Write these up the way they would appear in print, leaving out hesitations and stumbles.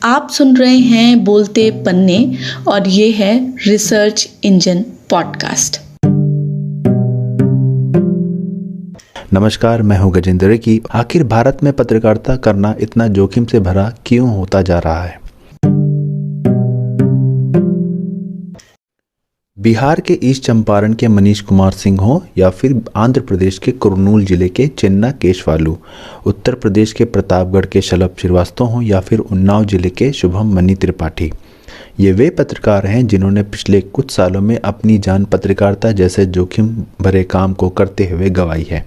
आप सुन रहे हैं बोलते पन्ने और ये है रिसर्च इंजन पॉडकास्ट। नमस्कार, मैं हूं गजेंद्र की। आखिर भारत में पत्रकारिता करना इतना जोखिम से भरा क्यों होता जा रहा है? बिहार के ईस्ट चंपारण के मनीष कुमार सिंह हो या फिर आंध्र प्रदेश के कुरनूल जिले के चिन्ना केशवालू, उत्तर प्रदेश के प्रतापगढ़ के शलभ श्रीवास्तव हो या फिर उन्नाव जिले के शुभम मनी त्रिपाठी, ये वे पत्रकार हैं जिन्होंने पिछले कुछ सालों में अपनी जान पत्रकारिता जैसे जोखिम भरे काम को करते हुए गंवाई है।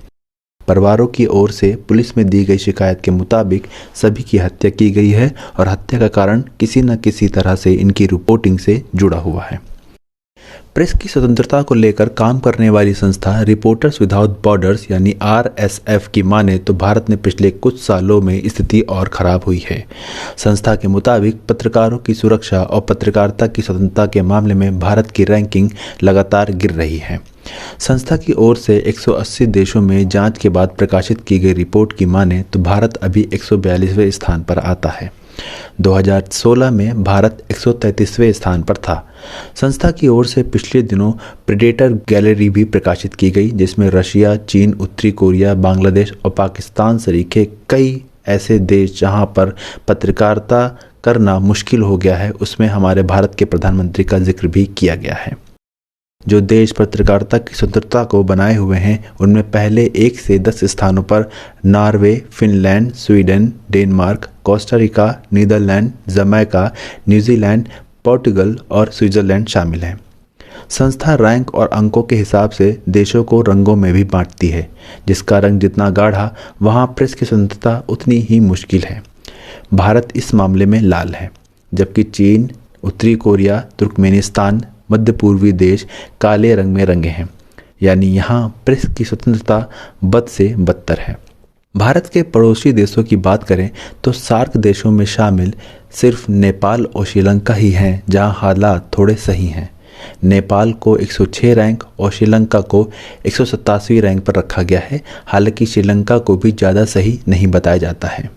परिवारों की ओर से पुलिस में दी गई शिकायत के मुताबिक सभी की हत्या की गई है और हत्या का कारण किसी न किसी तरह से इनकी रिपोर्टिंग से जुड़ा हुआ है। प्रेस की स्वतंत्रता को लेकर काम करने वाली संस्था रिपोर्टर्स विदाउट बॉर्डर्स यानी RSF की माने तो भारत में पिछले कुछ सालों में स्थिति और खराब हुई है। संस्था के मुताबिक पत्रकारों की सुरक्षा और पत्रकारिता की स्वतंत्रता के मामले में भारत की रैंकिंग लगातार गिर रही है। संस्था की ओर से 180 देशों में जांच के बाद प्रकाशित की गई रिपोर्ट की माने तो भारत अभी 142वें स्थान पर आता है। 2016 में भारत 133वें स्थान पर था। संस्था की ओर से पिछले दिनों प्रेडेटर गैलरी भी प्रकाशित की गई, जिसमें रशिया, चीन, उत्तरी कोरिया, बांग्लादेश और पाकिस्तान सरीखे कई ऐसे देश जहां पर पत्रकारिता करना मुश्किल हो गया है, उसमें हमारे भारत के प्रधानमंत्री का जिक्र भी किया गया है। जो देश पत्रकारिता की स्वतंत्रता को बनाए हुए हैं उनमें पहले 1 से 10 स्थानों पर Norway, Finland, Sweden, Denmark, Costa Rica, Netherlands, Jamaica, New Zealand, Portugal और स्विट्जरलैंड शामिल हैं। संस्था रैंक और अंकों के हिसाब से देशों को रंगों में भी बांटती है, जिसका रंग जितना गाढ़ा वहाँ प्रेस की स्वतंत्रता उतनी ही मुश्किल है। भारत इस मामले में लाल है, जबकि चीन, उत्तरी कोरिया, तुर्कमेनिस्तान, मध्य पूर्वी देश काले रंग में रंगे हैं, यानी यहाँ प्रेस की स्वतंत्रता बद से बदतर है। भारत के पड़ोसी देशों की बात करें तो सार्क देशों में शामिल सिर्फ नेपाल और श्रीलंका ही हैं जहाँ हालात थोड़े सही हैं। नेपाल को 106 रैंक और श्रीलंका को 187वीं रैंक पर रखा गया है। हालांकि श्रीलंका को भी ज़्यादा सही नहीं बताया जाता है।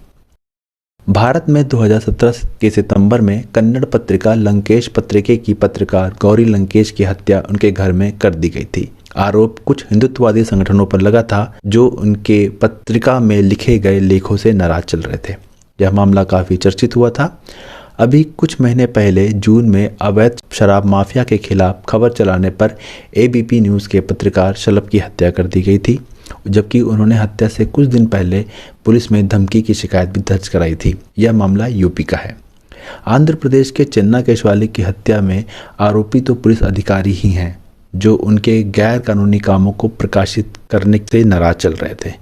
भारत में 2017 के सितंबर में कन्नड़ पत्रिका लंकेश पत्रिके की पत्रकार गौरी लंकेश की हत्या उनके घर में कर दी गई थी। आरोप कुछ हिंदुत्ववादी संगठनों पर लगा था जो उनके पत्रिका में लिखे गए लेखों से नाराज चल रहे थे। यह मामला काफ़ी चर्चित हुआ था। अभी कुछ महीने पहले जून में अवैध शराब माफिया के खिलाफ खबर चलाने पर ABP न्यूज़ के पत्रकार शलभ की हत्या कर दी गई थी, जबकि उन्होंने हत्या से कुछ दिन पहले पुलिस में धमकी की शिकायत भी दर्ज कराई थी। यह मामला यूपी का है। आंध्र प्रदेश के चिन्ना केशवालू की हत्या में आरोपी तो पुलिस अधिकारी ही हैं जो उनके गैर कानूनी कामों को प्रकाशित करने से नाराज चल रहे थे।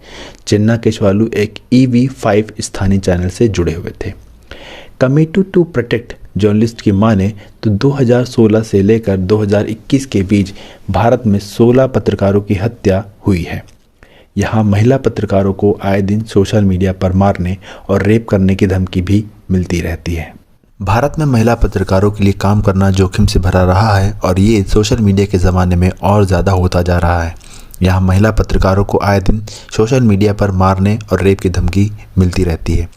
चिन्ना केशवालू एक EV5 स्थानीय चैनल से जुड़े हुए थे। कमिटी टू प्रोटेक्ट जर्नलिस्ट की माने तो 2016 से लेकर 2021 के बीच भारत में 16 पत्रकारों की हत्या हुई है। यहाँ महिला पत्रकारों को आए दिन सोशल मीडिया पर मारने और रेप करने की धमकी भी मिलती रहती है। भारत में महिला पत्रकारों के लिए काम करना जोखिम से भरा रहा है और ये सोशल मीडिया के ज़माने में और ज़्यादा होता जा रहा है। यहाँ महिला पत्रकारों को आए दिन सोशल मीडिया पर मारने और रेप की धमकी मिलती रहती है।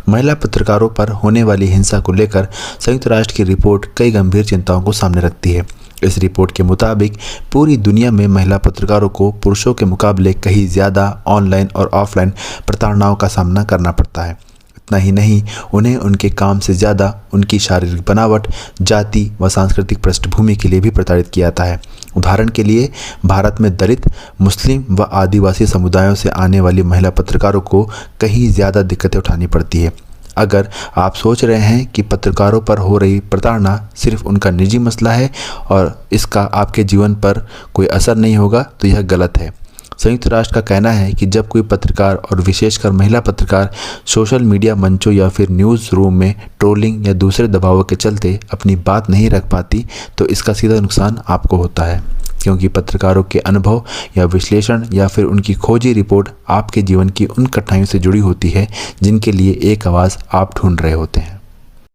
महिला पत्रकारों पर होने वाली हिंसा को लेकर संयुक्त राष्ट्र की रिपोर्ट कई गंभीर चिंताओं को सामने रखती है। इस रिपोर्ट के मुताबिक पूरी दुनिया में महिला पत्रकारों को पुरुषों के मुकाबले कहीं ज़्यादा ऑनलाइन और ऑफलाइन प्रताड़नाओं का सामना करना पड़ता है। इतना ही नहीं, उन्हें उनके काम से ज़्यादा उनकी शारीरिक बनावट, जाति व सांस्कृतिक पृष्ठभूमि के लिए भी प्रताड़ित किया जाता है। उदाहरण के लिए भारत में दलित, मुस्लिम व आदिवासी समुदायों से आने वाली महिला पत्रकारों को कहीं ज़्यादा दिक्कतें उठानी पड़ती है। अगर आप सोच रहे हैं कि पत्रकारों पर हो रही प्रताड़ना सिर्फ उनका निजी मसला है और इसका आपके जीवन पर कोई असर नहीं होगा, तो यह गलत है। संयुक्त राष्ट्र का कहना है कि जब कोई पत्रकार और विशेषकर महिला पत्रकार सोशल मीडिया मंचों या फिर न्यूज़ रूम में ट्रोलिंग या दूसरे दबावों के चलते अपनी बात नहीं रख पाती, तो इसका सीधा नुकसान आपको होता है, क्योंकि पत्रकारों के अनुभव या विश्लेषण या फिर उनकी खोजी रिपोर्ट आपके जीवन की उन कठिनाइयों से जुड़ी होती है जिनके लिए एक आवाज़ आप ढूंढ रहे होते हैं।